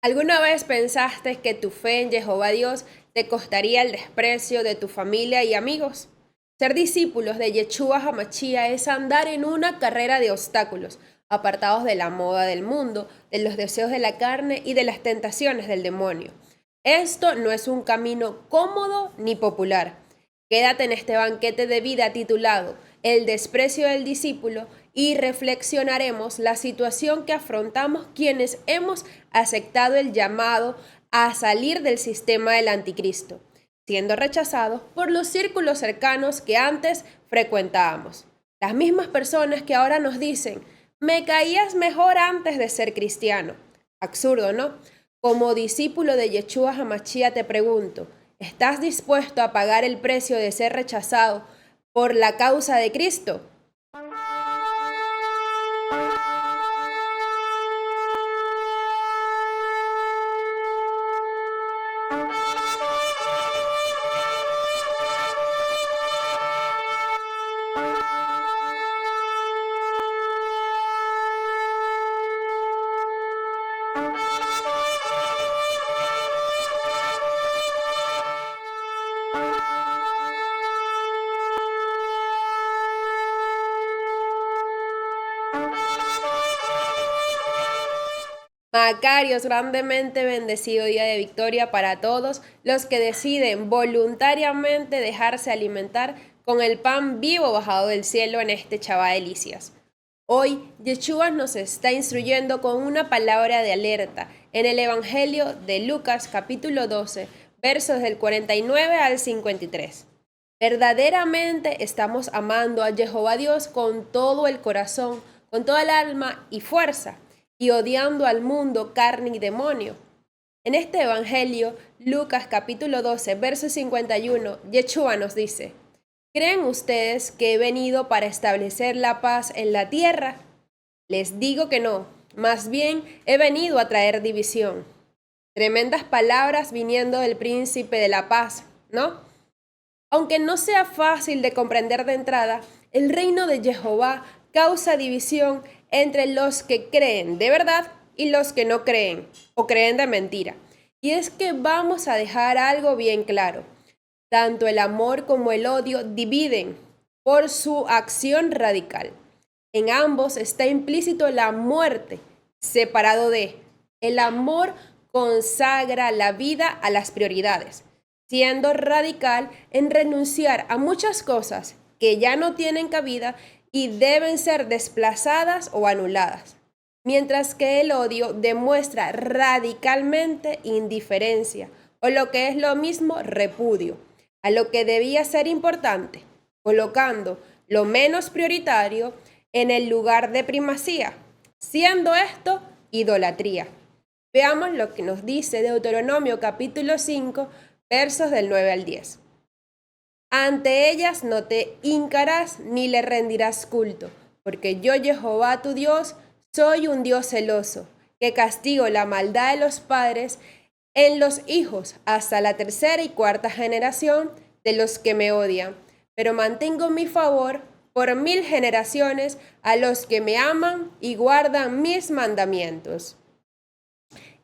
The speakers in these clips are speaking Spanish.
¿Alguna vez pensaste que tu fe en Jehová Dios te costaría el desprecio de tu familia y amigos? Ser discípulos de Yeshua HaMashiach es andar en una carrera de obstáculos, apartados de la moda del mundo, de los deseos de la carne y de las tentaciones del demonio. Esto no es un camino cómodo ni popular. Quédate en este banquete de vida titulado El desprecio del discípulo y reflexionaremos la situación que afrontamos quienes hemos aceptado el llamado a salir del sistema del anticristo, siendo rechazados por los círculos cercanos que antes frecuentábamos. Las mismas personas que ahora nos dicen, me caías mejor antes de ser cristiano. Absurdo, ¿no? Como discípulo de Yeshua HaMashiach te pregunto, ¿estás dispuesto a pagar el precio de ser rechazado por la causa de Cristo? Macarios, grandemente bendecido día de victoria para todos los que deciden voluntariamente dejarse alimentar con el pan vivo bajado del cielo en este Shabbat de delicias. Hoy, Yeshua nos está instruyendo con una palabra de alerta en el Evangelio de Lucas capítulo 12, versos del 49 al 53. Verdaderamente estamos amando a Jehová Dios con todo el corazón, con toda el alma y fuerza, y odiando al mundo, carne y demonio. En este Evangelio, Lucas capítulo 12, verso 51, Yeshua nos dice, ¿creen ustedes que he venido para establecer la paz en la tierra? Les digo que no, más bien he venido a traer división. Tremendas palabras viniendo del príncipe de la paz, ¿no? Aunque no sea fácil de comprender de entrada, el reino de Jehová causa división entre los que creen de verdad y los que no creen o creen de mentira. Y es que vamos a dejar algo bien claro. Tanto el amor como el odio dividen por su acción radical. En ambos está implícito la muerte, separado de. El amor consagra la vida a las prioridades, siendo radical en renunciar a muchas cosas que ya no tienen cabida y deben ser desplazadas o anuladas, mientras que el odio demuestra radicalmente indiferencia, o lo que es lo mismo, repudio, a lo que debía ser importante, colocando lo menos prioritario en el lugar de primacía, siendo esto idolatría. Veamos lo que nos dice Deuteronomio capítulo 5, versos del 9 al 10. Ante ellas no te hincarás ni le rendirás culto, porque yo, Jehová tu Dios, soy un Dios celoso, que castigo la maldad de los padres en los hijos hasta la tercera y cuarta generación de los que me odian, pero mantengo mi favor por 1000 generaciones a los que me aman y guardan mis mandamientos.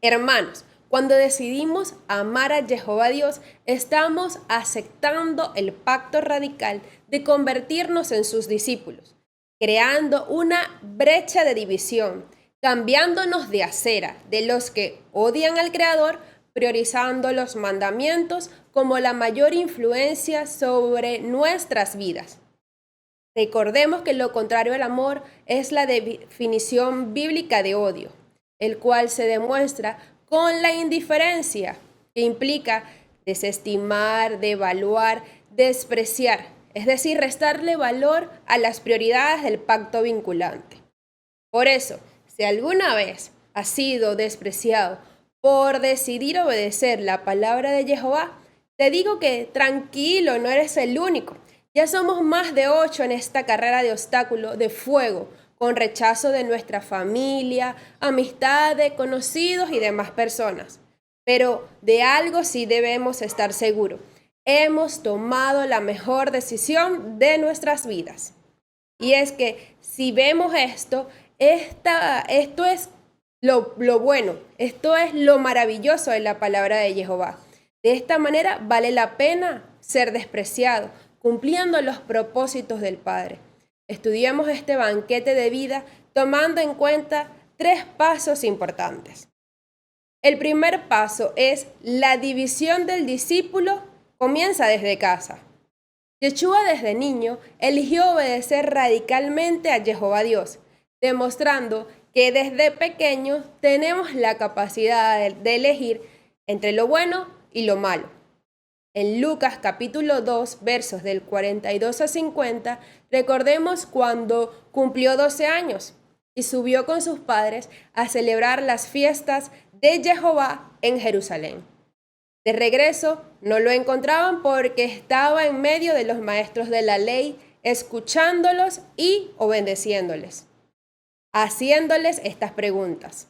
Hermanos, cuando decidimos amar a Jehová Dios, estamos aceptando el pacto radical de convertirnos en sus discípulos, creando una brecha de división, cambiándonos de acera de los que odian al Creador, priorizando los mandamientos como la mayor influencia sobre nuestras vidas. Recordemos que lo contrario al amor es la definición bíblica de odio, el cual se demuestra con la indiferencia, que implica desestimar, devaluar, despreciar, es decir, restarle valor a las prioridades del pacto vinculante. Por eso, si alguna vez has sido despreciado por decidir obedecer la palabra de Jehová, te digo que tranquilo, no eres el único. Ya somos más de 8 en esta carrera de obstáculo de fuego, con rechazo de nuestra familia, amistades, conocidos y demás personas. Pero de algo sí debemos estar seguros. Hemos tomado la mejor decisión de nuestras vidas. Y es que si vemos esto es lo bueno. Esto es lo maravilloso de la palabra de Jehová. De esta manera vale la pena ser despreciado, cumpliendo los propósitos del Padre. Estudiemos este banquete de vida tomando en cuenta 3 pasos importantes. El primer paso es la división del discípulo comienza desde casa. Yeshua desde niño eligió obedecer radicalmente a Jehová Dios, demostrando que desde pequeños tenemos la capacidad de elegir entre lo bueno y lo malo. En Lucas capítulo 2, versos del 42 a 50, recordemos cuando cumplió 12 años y subió con sus padres a celebrar las fiestas de Jehová en Jerusalén. De regreso, no lo encontraban porque estaba en medio de los maestros de la ley, escuchándolos y obedeciéndoles, haciéndoles estas preguntas.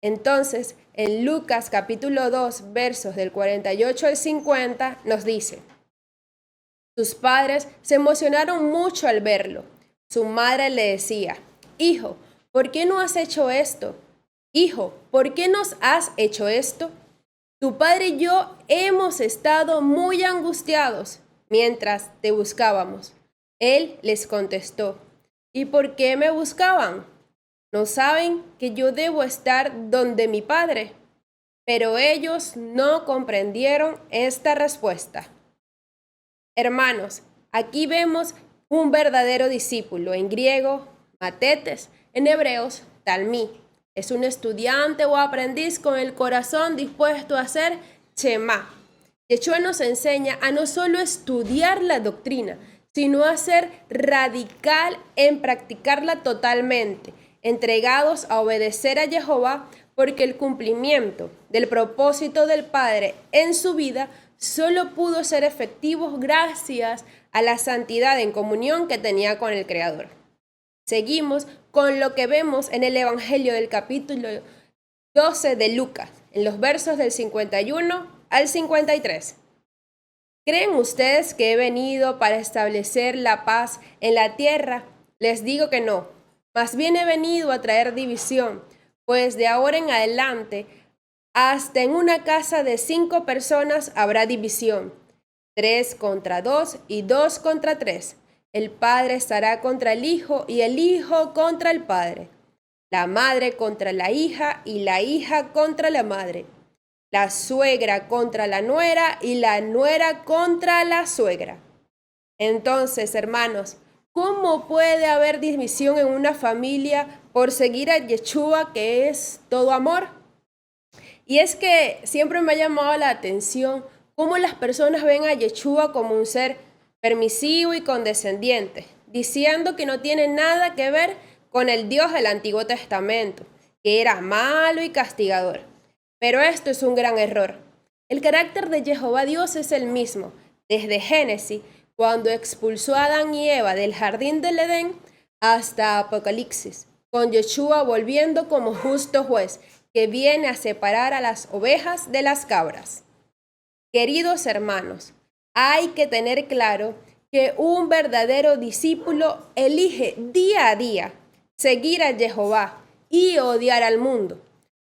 Entonces, en Lucas capítulo 2, versos del 48 al 50, nos dice: sus padres se emocionaron mucho al verlo. Su madre le decía: hijo, ¿por qué no has hecho esto? Hijo, ¿por qué nos has hecho esto? Tu padre y yo hemos estado muy angustiados mientras te buscábamos. Él les contestó: ¿y por qué me buscaban? ¿No saben que yo debo estar donde mi padre? Pero ellos no comprendieron esta respuesta. Hermanos, aquí vemos un verdadero discípulo, en griego, matetes, en hebreos, talmí. Es un estudiante o aprendiz con el corazón dispuesto a hacer Shema. Yeshua nos enseña a no solo estudiar la doctrina, sino a ser radical en practicarla totalmente, entregados a obedecer a Jehová, porque el cumplimiento del propósito del Padre en su vida solo pudo ser efectivo gracias a la santidad en comunión que tenía con el Creador. Seguimos con lo que vemos en el Evangelio del capítulo 12 de Lucas, en los versos del 51 al 53. ¿Creen ustedes que he venido para establecer la paz en la tierra? Les digo que no. Más bien he venido a traer división, pues de ahora en adelante, hasta en una casa de 5 personas habrá división. 3 contra 2 y 2 contra 3. El padre estará contra el hijo y el hijo contra el padre. La madre contra la hija y la hija contra la madre. La suegra contra la nuera y la nuera contra la suegra. Entonces, hermanos, ¿cómo puede haber división en una familia por seguir a Yeshua, que es todo amor? Y es que siempre me ha llamado la atención cómo las personas ven a Yeshua como un ser permisivo y condescendiente, diciendo que no tiene nada que ver con el Dios del Antiguo Testamento, que era malo y castigador. Pero esto es un gran error. El carácter de Jehová Dios es el mismo, desde Génesis, cuando expulsó a Adán y Eva del jardín del Edén, hasta Apocalipsis, con Yeshua volviendo como justo juez, que viene a separar a las ovejas de las cabras. Queridos hermanos, hay que tener claro que un verdadero discípulo elige día a día seguir a Jehová y odiar al mundo,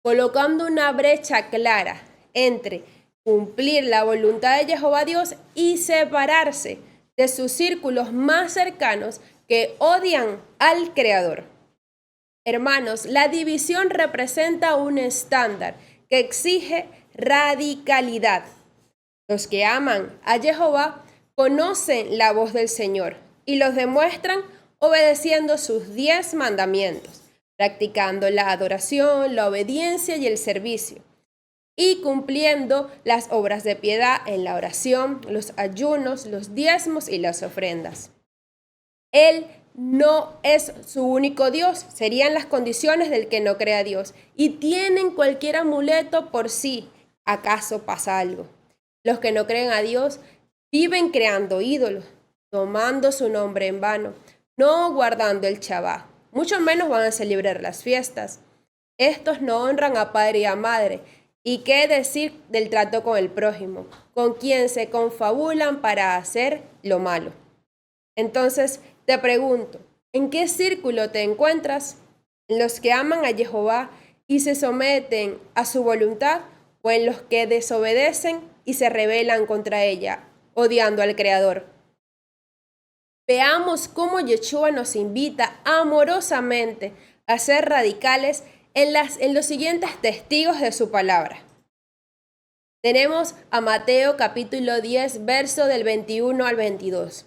colocando una brecha clara entre cumplir la voluntad de Jehová Dios y separarse de sus círculos más cercanos que odian al Creador. Hermanos, la división representa un estándar que exige radicalidad. Los que aman a Jehová conocen la voz del Señor y los demuestran obedeciendo sus 10 mandamientos, practicando la adoración, la obediencia y el servicio, y cumpliendo las obras de piedad en la oración, los ayunos, los diezmos y las ofrendas. Él no es su único Dios, serían las condiciones del que no crea a Dios, y tienen cualquier amuleto por si acaso pasa algo. Los que no creen a Dios viven creando ídolos, tomando su nombre en vano, no guardando el Shabbat, mucho menos van a celebrar las fiestas. Estos no honran a padre y a madre. ¿Y qué decir del trato con el prójimo, con quien se confabulan para hacer lo malo? Entonces, te pregunto, ¿en qué círculo te encuentras? ¿En los que aman a Jehová y se someten a su voluntad, o en los que desobedecen y se rebelan contra ella, odiando al Creador. Veamos cómo Yeshua nos invita amorosamente a ser radicales en los siguientes testigos de su palabra. Tenemos a Mateo capítulo 10, verso del 21 al 22.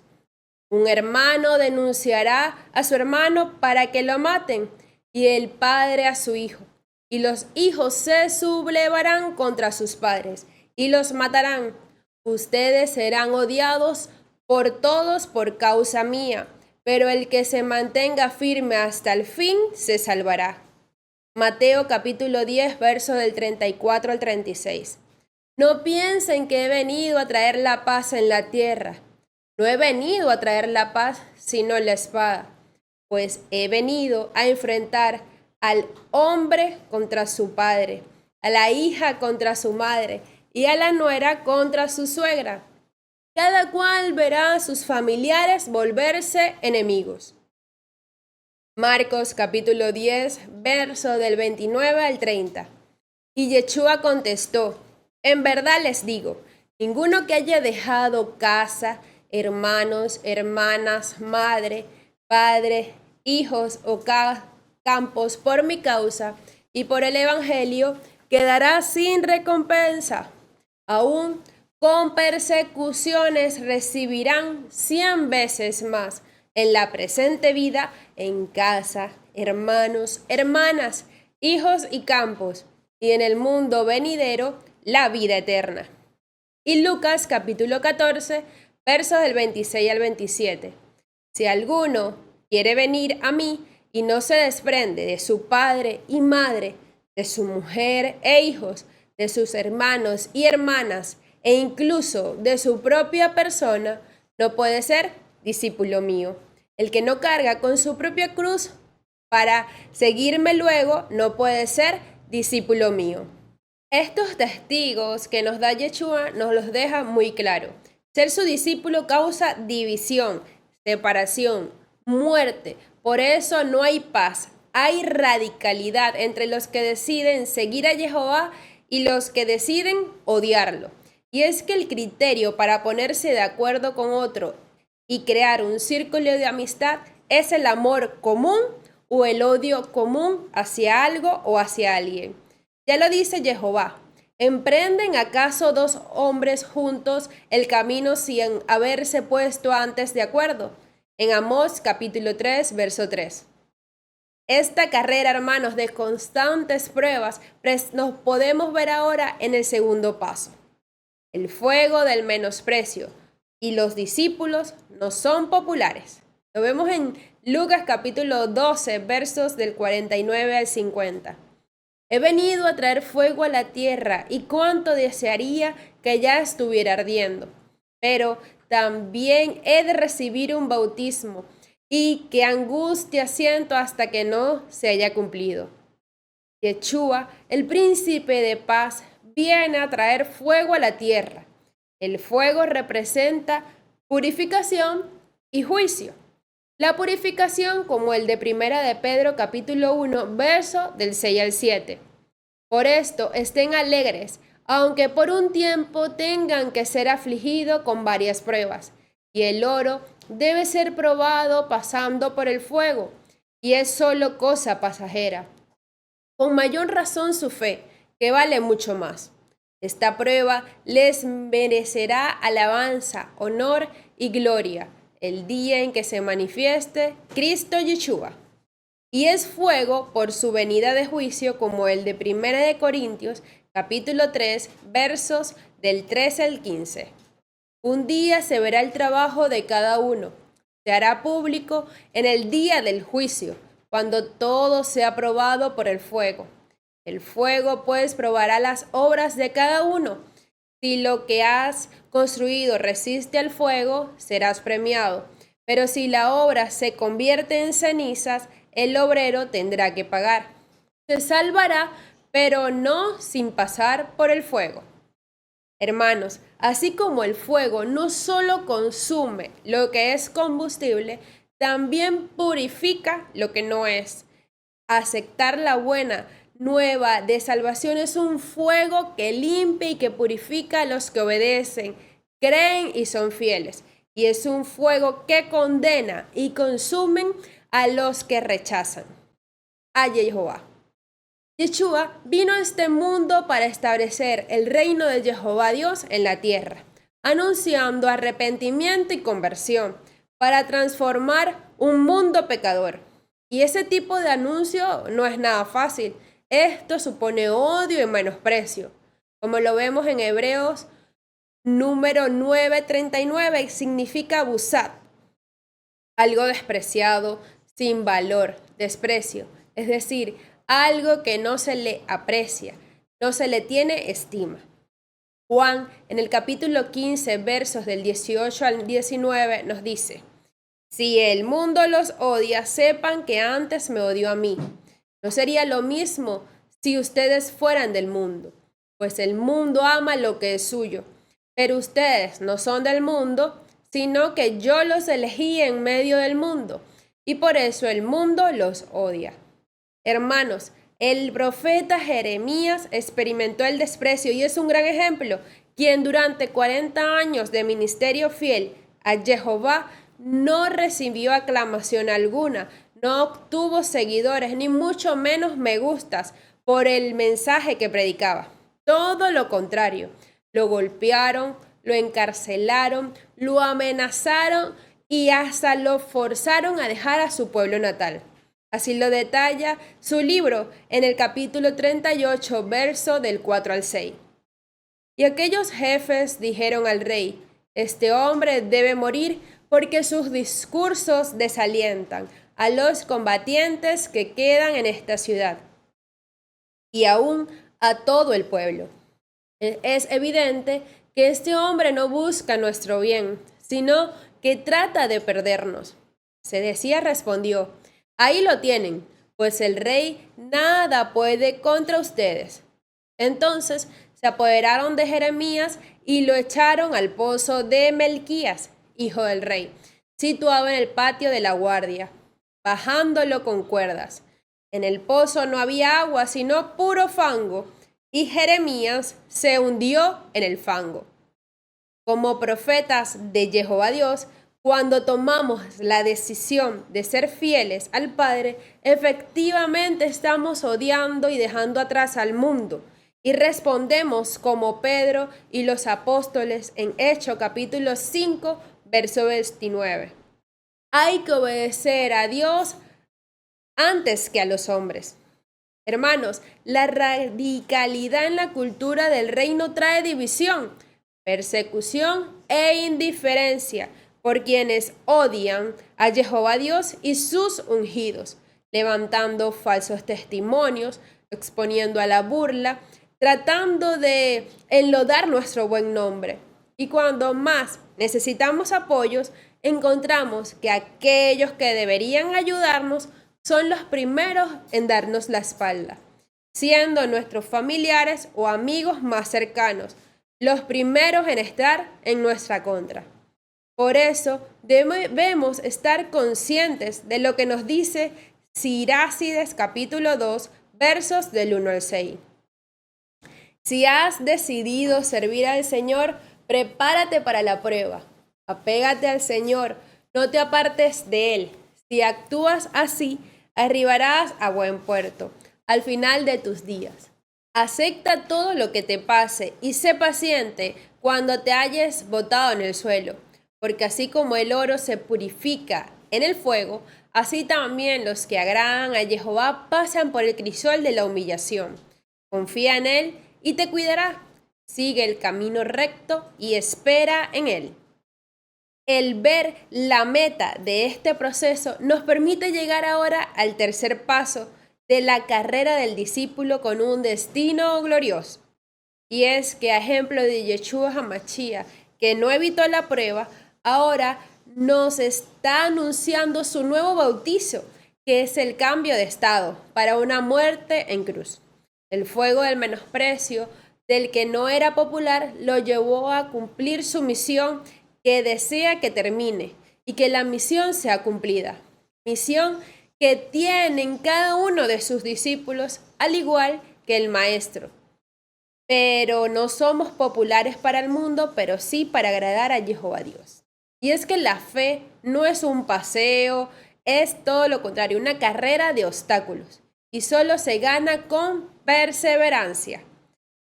Un hermano denunciará a su hermano para que lo maten, y el padre a su hijo. Y los hijos se sublevarán contra sus padres, y los matarán. Ustedes serán odiados por todos por causa mía, pero el que se mantenga firme hasta el fin se salvará. Mateo capítulo 10, verso del 34 al 36. No piensen que he venido a traer la paz en la tierra. No he venido a traer la paz, sino la espada, pues he venido a enfrentar al hombre contra su padre, a la hija contra su madre y a la nuera contra su suegra. Cada cual verá a sus familiares volverse enemigos. Marcos capítulo 10, verso del 29 al 30. Y Yeshua contestó: en verdad les digo, ninguno que haya dejado casa, hermanos, hermanas, madre, padre, hijos o campos por mi causa y por el Evangelio, quedará sin recompensa. Aún con persecuciones recibirán 100 veces más en la presente vida, en casa, hermanos, hermanas, hijos y campos, y en el mundo venidero, la vida eterna. Y Lucas capítulo 14, versos del 26 al 27. Si alguno quiere venir a mí y no se desprende de su padre y madre, de su mujer e hijos, de sus hermanos y hermanas, e incluso de su propia persona, no puede ser discípulo mío. El que no carga con su propia cruz para seguirme luego, no puede ser discípulo mío. Estos testigos que nos da Yeshua nos los deja muy claro. Ser su discípulo causa división, separación, muerte. Por eso no hay paz. Hay radicalidad entre los que deciden seguir a Jehová y los que deciden odiarlo. Y es que el criterio para ponerse de acuerdo con otro y crear un círculo de amistad es el amor común o el odio común hacia algo o hacia alguien. Ya lo dice Jehová: ¿emprenden acaso dos hombres juntos el camino sin haberse puesto antes de acuerdo? En Amós capítulo 3, verso 3. Esta carrera, hermanos, de constantes pruebas, nos podemos ver ahora en el segundo paso. El fuego del menosprecio. Y los discípulos no son populares. Lo vemos en Lucas capítulo 12, versos del 49 al 50. He venido a traer fuego a la tierra, y cuánto desearía que ya estuviera ardiendo. Pero también he de recibir un bautismo, y que angustia siento hasta que no se haya cumplido. Yeshua, el príncipe de paz, viene a traer fuego a la tierra. El fuego representa purificación y juicio. La purificación, como el de Primera de Pedro capítulo 1, verso del 6 al 7. Por esto estén alegres, aunque por un tiempo tengan que ser afligidos con varias pruebas. Y el oro debe ser probado pasando por el fuego, y es solo cosa pasajera. Con mayor razón su fe, que vale mucho más. Esta prueba les merecerá alabanza, honor y gloria el día en que se manifieste Cristo Yeshua. Y es fuego por su venida de juicio, como el de Primera de Corintios, capítulo 3, versos del 13 al 15. Un día se verá el trabajo de cada uno. Se hará público en el día del juicio, cuando todo sea probado por el fuego. El fuego, pues, probará las obras de cada uno. Si lo que has construido resiste al fuego, serás premiado. Pero si la obra se convierte en cenizas, el obrero tendrá que pagar. Se salvará, pero no sin pasar por el fuego. Hermanos, así como el fuego no solo consume lo que es combustible, también purifica lo que no es. Aceptar la buena, nueva de salvación es un fuego que limpia y que purifica a los que obedecen, creen y son fieles. Y es un fuego que condena y consumen a los que rechazan a Jehová. Yeshua vino a este mundo para establecer el reino de Jehová Dios en la tierra, anunciando arrepentimiento y conversión para transformar un mundo pecador. Y ese tipo de anuncio no es nada fácil. Esto supone odio y menosprecio, como lo vemos en Hebreos número 9:39, significa abusar, algo despreciado, sin valor, desprecio, es decir, algo que no se le aprecia, no se le tiene estima. Juan, en el capítulo 15, versos del 18 al 19, nos dice: si el mundo los odia, sepan que antes me odió a mí. No sería lo mismo si ustedes fueran del mundo, pues el mundo ama lo que es suyo. Pero ustedes no son del mundo, sino que yo los elegí en medio del mundo, y por eso el mundo los odia. Hermanos, el profeta Jeremías experimentó el desprecio y es un gran ejemplo, quien durante 40 años de ministerio fiel a Jehová no recibió aclamación alguna, no obtuvo seguidores, ni mucho menos me gustas por el mensaje que predicaba. Todo lo contrario, lo golpearon, lo encarcelaron, lo amenazaron y hasta lo forzaron a dejar a su pueblo natal. Así lo detalla su libro en el capítulo 38, verso del 4 al 6. Y aquellos jefes dijeron al rey: este hombre debe morir porque sus discursos desalientan a los combatientes que quedan en esta ciudad y aún a todo el pueblo. Es evidente que este hombre no busca nuestro bien, sino que trata de perdernos. Sedecías respondió: ahí lo tienen, pues el rey nada puede contra ustedes. Entonces se apoderaron de Jeremías y lo echaron al pozo de Melquías, hijo del rey, situado en el patio de la guardia, bajándolo con cuerdas. En el pozo no había agua, sino puro fango, y Jeremías se hundió en el fango. Como profetas de Jehová Dios, cuando tomamos la decisión de ser fieles al Padre, efectivamente estamos odiando y dejando atrás al mundo. Y respondemos como Pedro y los apóstoles en Hechos capítulo 5, verso 29. Hay que obedecer a Dios antes que a los hombres. Hermanos, la radicalidad en la cultura del reino trae división, persecución e indiferencia por quienes odian a Jehová Dios y sus ungidos, levantando falsos testimonios, exponiendo a la burla, tratando de enlodar nuestro buen nombre. Y cuando más necesitamos apoyos, encontramos que aquellos que deberían ayudarnos son los primeros en darnos la espalda, siendo nuestros familiares o amigos más cercanos los primeros en estar en nuestra contra. Por eso debemos estar conscientes de lo que nos dice Sirácides capítulo 2, versos del 1 al 6. Si has decidido servir al Señor, prepárate para la prueba. Apégate al Señor, no te apartes de Él. Si actúas así, arribarás a buen puerto al final de tus días. Acepta todo lo que te pase y sé paciente cuando te hayas botado en el suelo, porque así como el oro se purifica en el fuego, así también los que agradan a Jehová pasan por el crisol de la humillación. Confía en Él y te cuidará. Sigue el camino recto y espera en Él. El ver la meta de este proceso nos permite llegar ahora al tercer paso de la carrera del discípulo con un destino glorioso. Y es que a ejemplo de Yeshua HaMashiach, que no evitó la prueba, ahora nos está anunciando su nuevo bautizo, que es el cambio de estado para una muerte en cruz. El fuego del menosprecio del que no era popular lo llevó a cumplir su misión, que desea que termine y que la misión sea cumplida. Misión que tienen cada uno de sus discípulos, al igual que el Maestro. Pero no somos populares para el mundo, pero sí para agradar a Jehová Dios. Y es que la fe no es un paseo, es todo lo contrario, una carrera de obstáculos. Y solo se gana con perseverancia.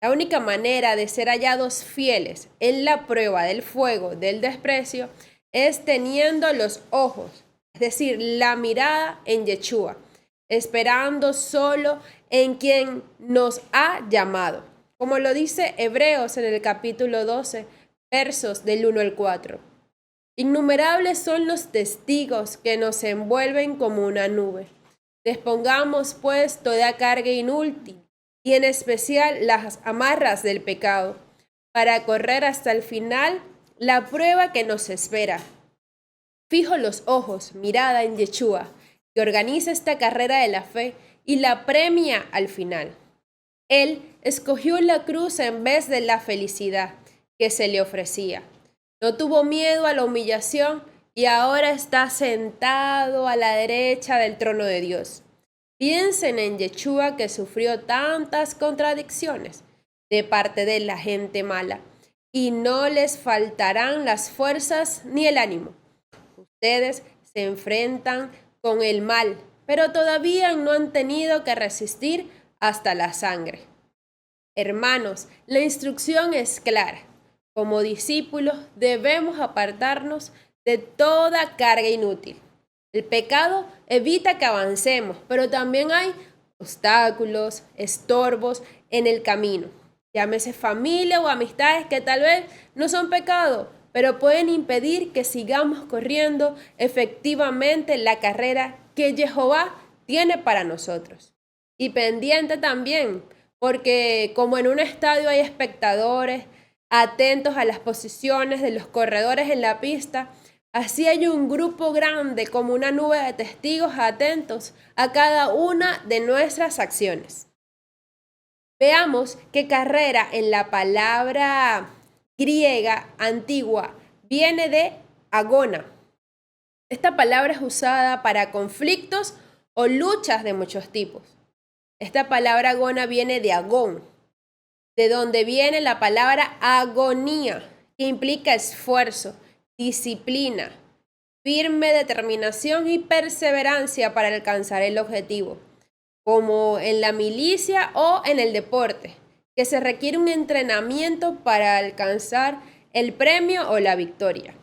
La única manera de ser hallados fieles en la prueba del fuego del desprecio es teniendo los ojos, es decir, la mirada en Yeshua, esperando solo en quien nos ha llamado. Como lo dice Hebreos en el capítulo 12, versos del 1 al 4. Innumerables son los testigos que nos envuelven como una nube. Despongamos pues toda carga inútil y en especial las amarras del pecado, para correr hasta el final la prueba que nos espera. Fijo los ojos, mirada en Yeshua, que organiza esta carrera de la fe y la premia al final. Él escogió la cruz en vez de la felicidad que se le ofrecía. No tuvo miedo a la humillación y ahora está sentado a la derecha del trono de Dios. Piensen en Yeshua, que sufrió tantas contradicciones de parte de la gente mala y no les faltarán las fuerzas ni el ánimo. Ustedes se enfrentan con el mal, pero todavía no han tenido que resistir hasta la sangre. Hermanos, la instrucción es clara. Como discípulos debemos apartarnos de toda carga inútil. El pecado evita que avancemos, pero también hay obstáculos, estorbos en el camino. Llámese familia o amistades que tal vez no son pecado, pero pueden impedir que sigamos corriendo efectivamente la carrera que Jehová tiene para nosotros. Y pendiente también, porque como en un estadio hay espectadores atentos a las posiciones de los corredores en la pista, así hay un grupo grande como una nube de testigos atentos a cada una de nuestras acciones. Veamos qué carrera en la palabra griega antigua viene de agona. Esta palabra es usada para conflictos o luchas de muchos tipos. Esta palabra agona viene de agón, de donde viene la palabra agonía, que implica esfuerzo, disciplina, firme determinación y perseverancia para alcanzar el objetivo, como en la milicia o en el deporte, que se requiere un entrenamiento para alcanzar el premio o la victoria.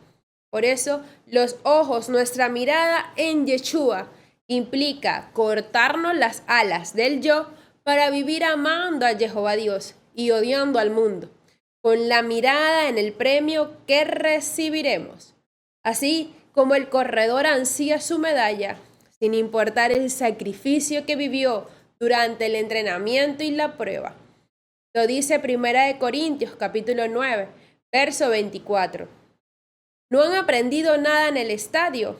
Por eso, los ojos, nuestra mirada en Yeshua, implica cortarnos las alas del yo para vivir amando a Jehová Dios y odiando al mundo, con la mirada en el premio que recibiremos. Así como el corredor ansía su medalla, sin importar el sacrificio que vivió durante el entrenamiento y la prueba. Lo dice 1 Corintios capítulo 9, verso 24. ¿No han aprendido nada en el estadio?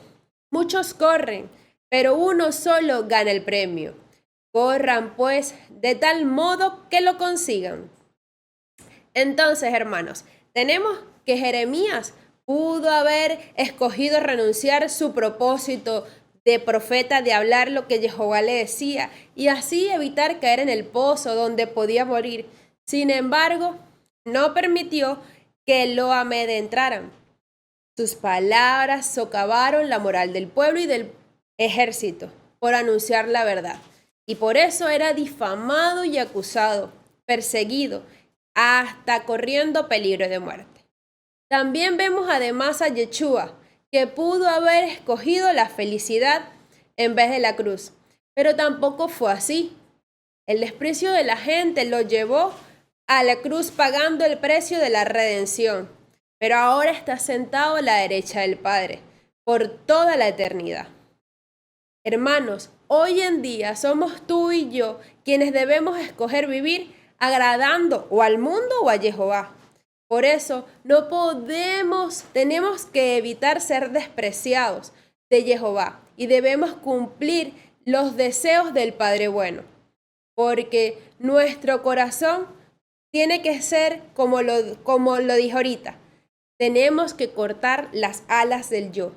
Muchos corren, pero uno solo gana el premio. Corran, pues, de tal modo que lo consigan. Entonces, hermanos, tenemos que Jeremías pudo haber escogido renunciar su propósito de profeta, de hablar lo que Jehová le decía, y así evitar caer en el pozo donde podía morir. Sin embargo, no permitió que lo amedrentaran. Sus palabras socavaron la moral del pueblo y del ejército por anunciar la verdad. Y por eso era difamado y acusado, perseguido, hasta corriendo peligro de muerte. También vemos además a Yeshua, que pudo haber escogido la felicidad en vez de la cruz, pero tampoco fue así. El desprecio de la gente lo llevó a la cruz pagando el precio de la redención, pero ahora está sentado a la derecha del Padre por toda la eternidad. Hermanos, hoy en día somos tú y yo quienes debemos escoger vivir agradando o al mundo o a Jehová. Por eso tenemos que evitar ser despreciados de Jehová y debemos cumplir los deseos del Padre bueno, porque nuestro corazón tiene que ser como lo dijo ahorita. Tenemos que cortar las alas del yo.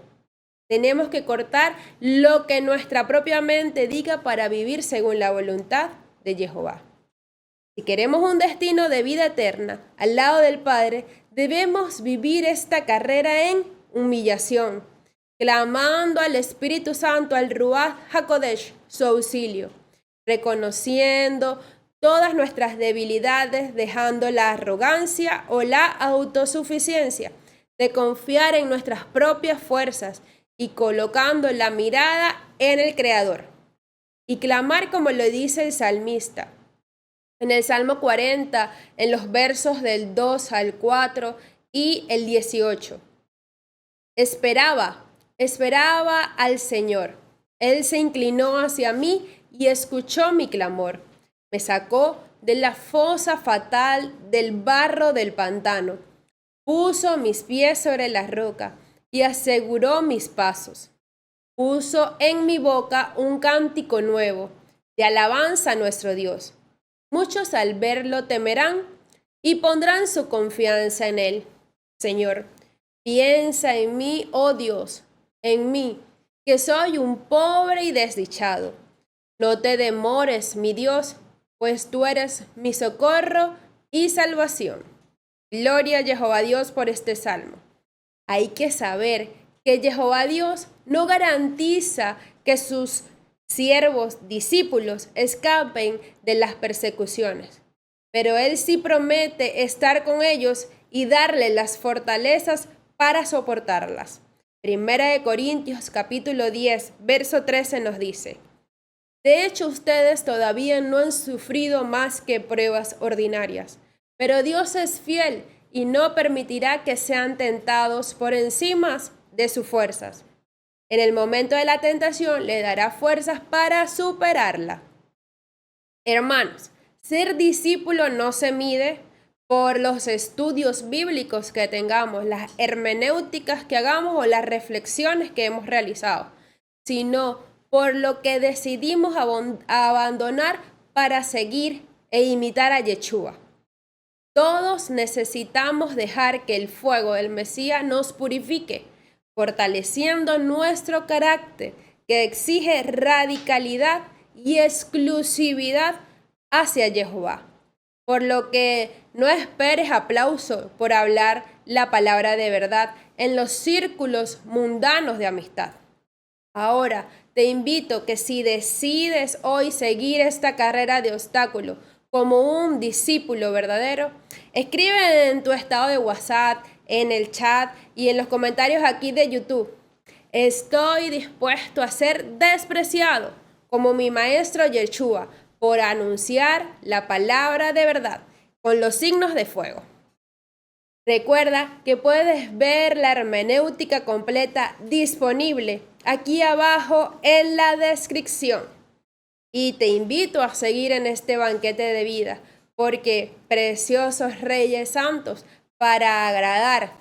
Tenemos que cortar lo que nuestra propia mente diga para vivir según la voluntad de Jehová. Si queremos un destino de vida eterna al lado del Padre, debemos vivir esta carrera en humillación, clamando al Espíritu Santo, al Ruach HaKodesh, su auxilio, reconociendo todas nuestras debilidades, dejando la arrogancia o la autosuficiencia de confiar en nuestras propias fuerzas y colocando la mirada en el Creador. Y clamar como lo dice el salmista. En el Salmo 40, en los versos del 2 al 4 y el 18. Esperaba al Señor. Él se inclinó hacia mí y escuchó mi clamor. Me sacó de la fosa fatal, del barro del pantano. Puso mis pies sobre la roca y aseguró mis pasos. Puso en mi boca un cántico nuevo, de alabanza a nuestro Dios. Muchos al verlo temerán y pondrán su confianza en él. Señor, piensa en mí, oh Dios, en mí, que soy un pobre y desdichado. No te demores, mi Dios, pues tú eres mi socorro y salvación. Gloria a Jehová Dios por este salmo. Hay que saber que Jehová Dios no garantiza que sus siervos, discípulos, escapen de las persecuciones, pero Él sí promete estar con ellos y darle las fortalezas para soportarlas. Primera de Corintios capítulo 10, verso 13 nos dice: de hecho, ustedes todavía no han sufrido más que pruebas ordinarias, pero Dios es fiel y no permitirá que sean tentados por encima de sus fuerzas. En el momento de la tentación le dará fuerzas para superarla. Hermanos, ser discípulo no se mide por los estudios bíblicos que tengamos, las hermenéuticas que hagamos o las reflexiones que hemos realizado, sino por lo que decidimos abandonar para seguir e imitar a Yeshua. Todos necesitamos dejar que el fuego del Mesías nos purifique, fortaleciendo nuestro carácter que exige radicalidad y exclusividad hacia Jehová. Por lo que no esperes aplauso por hablar la palabra de verdad en los círculos mundanos de amistad. Ahora, te invito que si decides hoy seguir esta carrera de obstáculos como un discípulo verdadero, escribe en tu estado de WhatsApp, en el chat y en los comentarios aquí de YouTube: estoy dispuesto a ser despreciado como mi maestro Yeshua por anunciar la palabra de verdad con los signos de fuego. Recuerda que puedes ver la hermenéutica completa disponible aquí abajo en la descripción. Y te invito a seguir en este banquete de vida, porque preciosos Reyes Santos, para agradar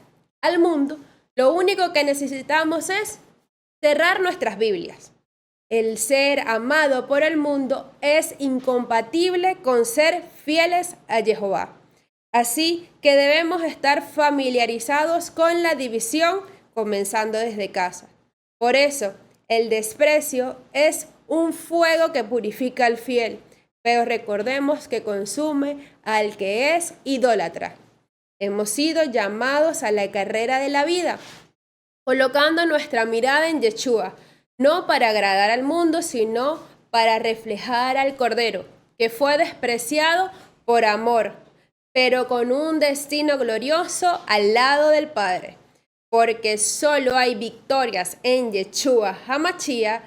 al mundo, lo único que necesitamos es cerrar nuestras Biblias. El ser amado por el mundo es incompatible con ser fieles a Jehová. Así que debemos estar familiarizados con la división, comenzando desde casa. Por eso, el desprecio es un fuego que purifica al fiel, pero recordemos que consume al que es idólatra. Hemos sido llamados a la carrera de la vida, colocando nuestra mirada en Yeshua, no para agradar al mundo, sino para reflejar al Cordero, que fue despreciado por amor, pero con un destino glorioso al lado del Padre. Porque solo hay victorias en Yeshua HaMashiach,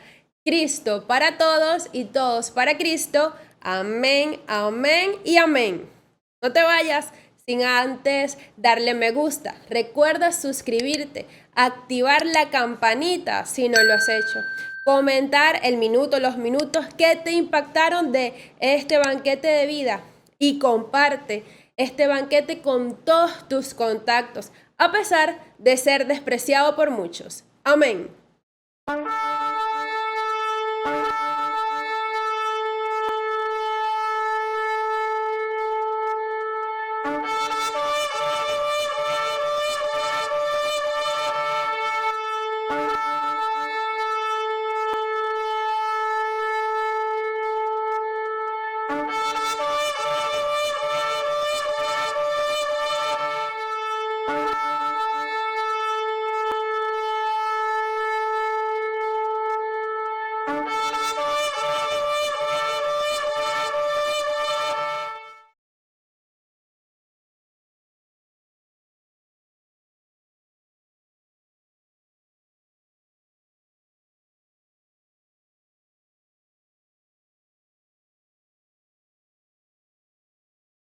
Cristo para todos y todos para Cristo. Amén, amén y amén. No te vayas sin antes darle me gusta. Recuerda suscribirte, activar la campanita si no lo has hecho. Comentar los minutos que te impactaron de este banquete de vida. Y comparte este banquete con todos tus contactos, a pesar de ser despreciado por muchos. Amén.